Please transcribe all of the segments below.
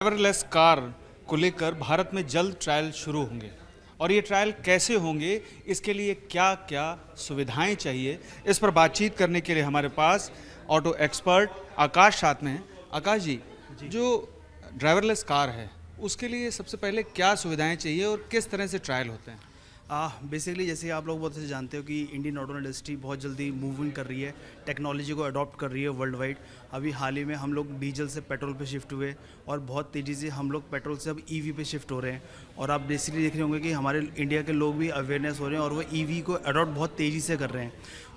Driverless car को लेकर भारत में जल्द ट्रायल शुरू होंगे और ये ट्रायल कैसे होंगे, इसके लिए क्या क्या सुविधाएं चाहिए, इस पर बातचीत करने के लिए हमारे पास ऑटो एक्सपर्ट आकाश साथ में हैं। आकाश जी, जो ड्राइवरलेस कार है उसके लिए सबसे पहले क्या सुविधाएं चाहिए और किस तरह से ट्रायल होते हैं? बेसिकली जैसे आप लोग बहुत अच्छे जानते हो कि इंडियन ऑटो इंडस्ट्री बहुत जल्दी मूविंग कर रही है, टेक्नोलॉजी को अडॉप्ट कर रही है वर्ल्ड वाइड। अभी हाल ही में हम लोग डीजल से पेट्रोल पे शिफ्ट हुए और बहुत तेज़ी से हम लोग पेट्रोल से अब ईवी पे शिफ्ट हो रहे हैं। और आप बेसिकली देख रहे होंगे कि हमारे इंडिया के लोग भी अवेयरनेस हो रहे हैं और वो ईवी को अडॉप्ट बहुत तेज़ी से कर रहे हैं।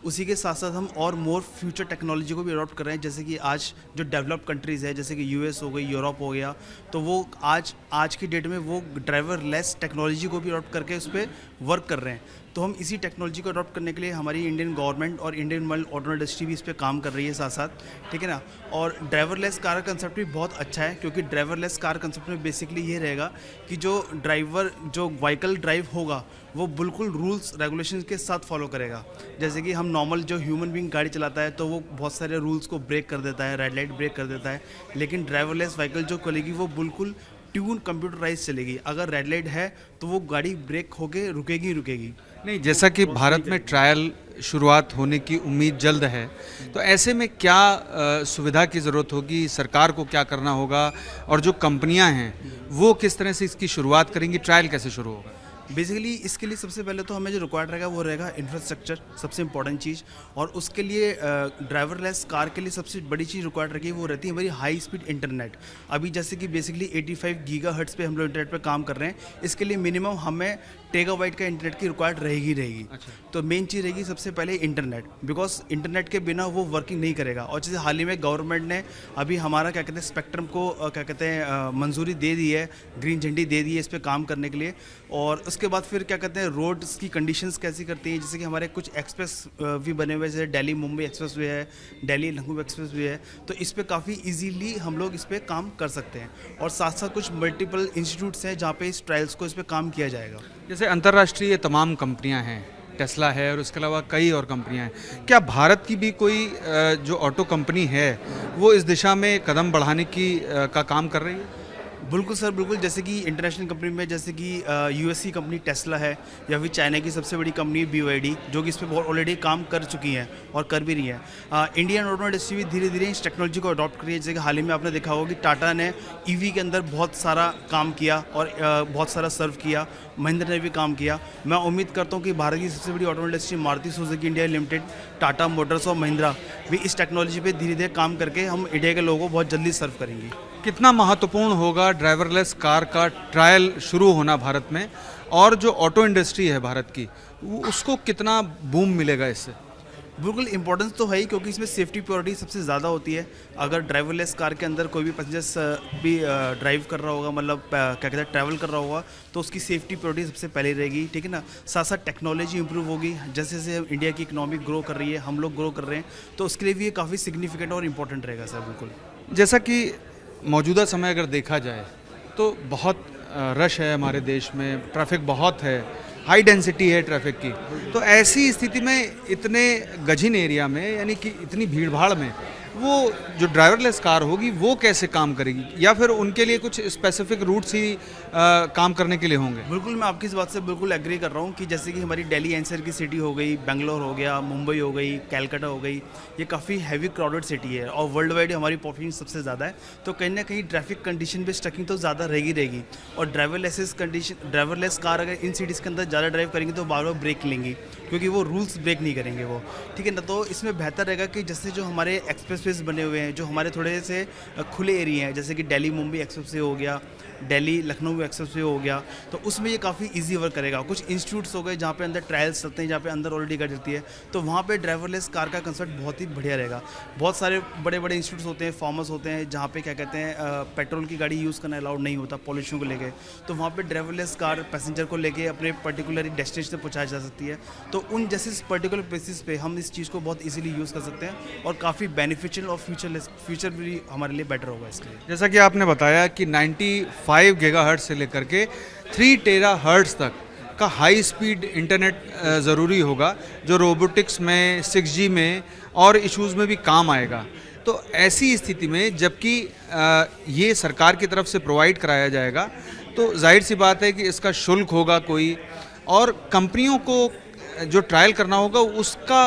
उसी के साथ साथ हम और मोर फ्यूचर टेक्नोलॉजी को भी अडॉप्ट कर रहे हैं, जैसे कि आज जो डेवलप्ड कंट्रीज़ है जैसे कि यूएस हो गई, यूरोप हो गया, तो वो आज की डेट में वो ड्राइवरलेस टेक्नोलॉजी को भी अडॉप्ट करके उस पर वर्क कर रहे हैं। तो हम इसी टेक्नोलॉजी को अडॉप्ट करने के लिए हमारी इंडियन गवर्नमेंट और इंडियन वर्ल्ड ऑटो इंडस्ट्री भी इस पर काम कर रही है साथ साथ, ठीक है ना। और ड्राइवरलेस कार का कंसेप्ट भी बहुत अच्छा है, क्योंकि ड्राइवरलेस कार कंसेप्ट में बेसिकली ये रहेगा कि जो व्हीकल ड्राइव होगा वो बिल्कुल रूल्स रेगुलेशन के साथ फॉलो करेगा। जैसे कि हम नॉर्मल जो ह्यूमन बीइंग गाड़ी चलाता है तो वो बहुत सारे रूल्स को ब्रेक कर देता है, रेड लाइट ब्रेक कर देता है, लेकिन ड्राइवरलेस व्हीकल जो चलेगी वो बिल्कुल ट्यून कंप्यूटराइज चलेगी। अगर रेड लाइट है तो वो गाड़ी ब्रेक होके रुकेगी रुकेगी नहीं, जैसा कि भारत में ट्रायल शुरुआत होने की उम्मीद जल्द है, तो ऐसे में क्या सुविधा की ज़रूरत होगी, सरकार को क्या करना होगा और जो कंपनियां हैं वो किस तरह से इसकी शुरुआत करेंगी, ट्रायल कैसे शुरू होगा? बेसिकली इसके लिए सबसे पहले तो हमें जो रिक्वायर्ड रहेगा वो रहेगा इंफ्रास्ट्रक्चर, सबसे इंपॉर्टेंट चीज़। और उसके लिए ड्राइवरलेस कार के लिए सबसे बड़ी चीज़ रिक्वायर्ड रहेगी वो रहती है हमारी हाई स्पीड इंटरनेट। अभी जैसे कि बेसिकली 85 गीगाहर्ट्ज़ पे हम लोग इंटरनेट पे काम कर रहे हैं, इसके लिए मिनिमम हमें टेगाबाइट का इंटरनेट की रिक्वायर्ड रहेगी। अच्छा। तो मेन चीज़ रहेगी सबसे पहले इंटरनेट, बिकॉज इंटरनेट के बिना वो वर्किंग नहीं करेगा। और जैसे हाल ही में गवर्नमेंट ने अभी हमारा क्या कहते हैं स्पेक्ट्रम को क्या कहते हैं मंजूरी दे दी है, ग्रीन झंडी दे दी है इस पर काम करने के लिए। और उसके बाद फिर क्या कहते हैं रोड्स की कंडीशंस कैसी करती हैं, जैसे कि हमारे कुछ एक्सप्रेस भी बने हुए, जैसे दिल्ली मुंबई एक्सप्रेस वे है, दिल्ली लखनऊ एक्सप्रेस वे है, तो इस पर काफ़ी इजीली हम लोग इस पर काम कर सकते हैं। और साथ साथ कुछ मल्टीपल इंस्टीट्यूट्स हैं जहाँ पे इस ट्रायल्स को इस पर काम किया जाएगा। जैसे अंतर्राष्ट्रीय तमाम कंपनियां हैं, टेस्ला है और इसके अलावा कई और कंपनियां हैं, क्या भारत की भी कोई जो ऑटो कंपनी है वो इस दिशा में कदम बढ़ाने का काम कर रही है? बिल्कुल सर, बिल्कुल। जैसे कि इंटरनेशनल कंपनी में जैसे कि यूएस की कंपनी टेस्ला है, या फिर चाइना की सबसे बड़ी कंपनी BYD, जो कि इस पर बहुत ऑलरेडी काम कर चुकी हैं और कर भी रही हैं। इंडियन ऑटो इंडस्ट्री भी धीरे धीरे इस टेक्नोलॉजी को अडॉप्ट कर रही है। जैसे कि हाल ही में आपने देखा होगा कि टाटा ने ईवी के अंदर बहुत सारा काम किया और बहुत सारा सर्व किया, महिंद्रा ने भी काम किया। मैं उम्मीद करता हूँ कि भारत की सबसे बड़ी auto industry Maruti Suzuki India limited, Tata Motors और महिंद्रा भी इस टेक्नोलॉजी पर धीरे धीरे काम करके हम इंडिया के लोगों को बहुत जल्दी सर्व करेंगे। कितना महत्वपूर्ण होगा ड्राइवरलेस कार का ट्रायल शुरू होना भारत में, और जो ऑटो इंडस्ट्री है भारत की उसको कितना बूम मिलेगा इससे? बिल्कुल इंपॉर्टेंस तो है ही, क्योंकि इसमें सेफ्टी प्योरिटी सबसे ज़्यादा होती है। अगर ड्राइवरलेस कार के अंदर कोई भी पैसेंजर्स भी ड्राइव कर रहा होगा, मतलब क्या कहते हैं ट्रैवल कर रहा होगा, तो उसकी सेफ्टी प्योरिटी सबसे पहले रहेगी, ठीक है ना। साथ साथ टेक्नोलॉजी इंप्रूव होगी, जैसे जैसे इंडिया की इकोनॉमी ग्रो कर रही है, हम लोग ग्रो कर रहे हैं, तो उसके लिए भी ये काफ़ी सिग्निफिकेंट और इंपॉर्टेंट रहेगा सर। बिल्कुल। जैसा कि मौजूदा समय अगर देखा जाए तो बहुत रश है हमारे देश में, ट्रैफिक बहुत है, हाई डेंसिटी है ट्रैफिक की, तो ऐसी स्थिति में इतने गजीन एरिया में, यानी कि इतनी भीड़ भाड़ में वो जो ड्राइवरलेस कार होगी वो कैसे काम करेगी, या फिर उनके लिए कुछ स्पेसिफिक रूट्स ही काम करने के लिए होंगे? बिल्कुल, मैं आपकी इस बात से बिल्कुल एग्री कर रहा हूँ कि जैसे कि हमारी दिल्ली एनसीआर की सिटी हो गई, बेंगलोर हो गया, मुंबई हो गई, कैलकाटा हो गई, ये काफ़ी हैवी क्राउडेड सिटी है और वर्ल्ड वाइड हमारी पॉपुलेशन सबसे ज़्यादा है। तो कहीं ना कहीं ट्रैफिक कंडीशन पे स्टकिंग तो ज़्यादा रहेगी। और ड्राइवरलेस कार अगर इन सिटीज़ के अंदर ज़्यादा ड्राइव करेंगे तो बार बार ब्रेक लेंगी, क्योंकि वो रूल्स ब्रेक नहीं करेंगे वो, ठीक है ना। तो इसमें बेहतर रहेगा कि जैसे जो हमारे एक्सप्रेसवेज बने हुए हैं, जो हमारे थोड़े से खुले एरिया हैं, जैसे कि दिल्ली मुंबई एक्सप्रेसवे हो गया, दिल्ली लखनऊ एक्सप्रेसवे हो गया, तो उसमें ये काफ़ी इजी वर्क करेगा। कुछ इंस्टीट्यूट्स हो गए जहाँ पे अंदर ट्रायल्स चलते हैं, जहाँ पे अंदर ऑलरेडी गाड़ी चलती है, तो वहाँ पे ड्राइवरलेस कार का कंसेप्ट बहुत ही बढ़िया रहेगा। बहुत सारे बड़े बड़े इंस्टीट्यूट्स होते हैं, फार्मर्स होते हैं, जहाँ पे क्या कहते हैं पेट्रोल की गाड़ी यूज़ करना अलाउड नहीं होता पॉल्यूशन को लेके, तो वहाँ पे ड्राइवरलेस कार पैसेंजर को लेके अपने पर्टिकुलर डेस्टिनेशन तक पहुँचाई जा सकती है। तो उन जैसे पर्टिकुलर प्लेसेस पे हम इस चीज़ को बहुत ईजिली यूज़ कर सकते हैं और काफ़ी बेनिफिशियल और फ्यूचर भी हमारे लिए बेटर होगा इसके लिए। जैसा कि आपने बताया कि 95 गीगाहर्ट्ज़ से लेकर के 3 टेराहर्ट्ज़ तक का हाई स्पीड इंटरनेट ज़रूरी होगा, जो रोबोटिक्स में, 6G में और इश्यूज़ में भी काम आएगा। तो ऐसी स्थिति में जबकि ये सरकार की तरफ से प्रोवाइड कराया जाएगा, तो जाहिर सी बात है कि इसका शुल्क होगा कोई, और कंपनियों को जो ट्रायल करना होगा उसका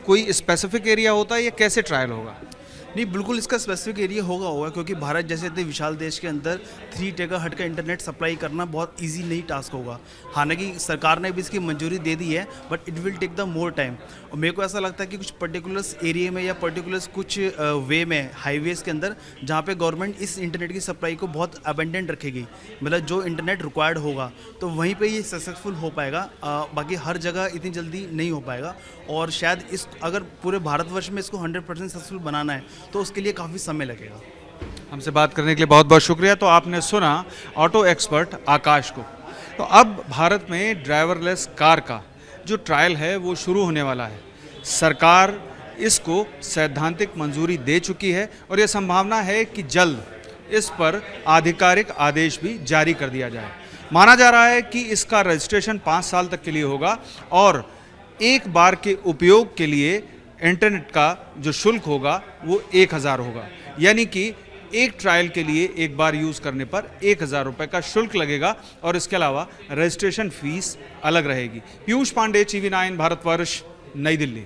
कोई स्पेसिफिक एरिया होता है या कैसे ट्रायल होगा? नहीं, बिल्कुल इसका स्पेसिफिक एरिया होगा क्योंकि भारत जैसे इतने विशाल देश के अंदर 3 टेराहर्ट्ज़ का इंटरनेट सप्लाई करना बहुत इजी नहीं टास्क होगा। हालांकि सरकार ने भी इसकी मंजूरी दे दी है, but it will take the more time. और मेरे को ऐसा लगता है कि कुछ पर्टिकुलर्स एरिया में या पर्टिकुलर्स कुछ वे में, हाईवेज़ के अंदर, जहाँ पे गवर्नमेंट इस इंटरनेट की सप्लाई को बहुत अबेंडेंट रखेगी, मतलब जो इंटरनेट रिक्वायर्ड होगा, तो वहीं पर ये सक्सेसफुल हो पाएगा। बाकी हर जगह इतनी जल्दी नहीं हो पाएगा, और शायद इस अगर पूरे भारतवर्ष में इसको 100% सक्सेसफुल बनाना है तो उसके लिए काफ़ी समय लगेगा। हमसे बात करने के लिए बहुत बहुत शुक्रिया। तो आपने सुना ऑटो एक्सपर्ट आकाश को। तो अब भारत में ड्राइवरलेस कार का जो ट्रायल है वो शुरू होने वाला है। सरकार इसको सैद्धांतिक मंजूरी दे चुकी है और ये संभावना है कि जल्द इस पर आधिकारिक आदेश भी जारी कर दिया जाए। माना जा रहा है कि इसका रजिस्ट्रेशन 5 साल तक के लिए होगा और एक बार के उपयोग के लिए इंटरनेट का जो शुल्क होगा वो 1000 होगा, यानी कि एक ट्रायल के लिए एक बार यूज़ करने पर 1000 रुपये का शुल्क लगेगा और इसके अलावा रजिस्ट्रेशन फीस अलग रहेगी। पीयूष पांडे, TV9 भारतवर्ष, नई दिल्ली।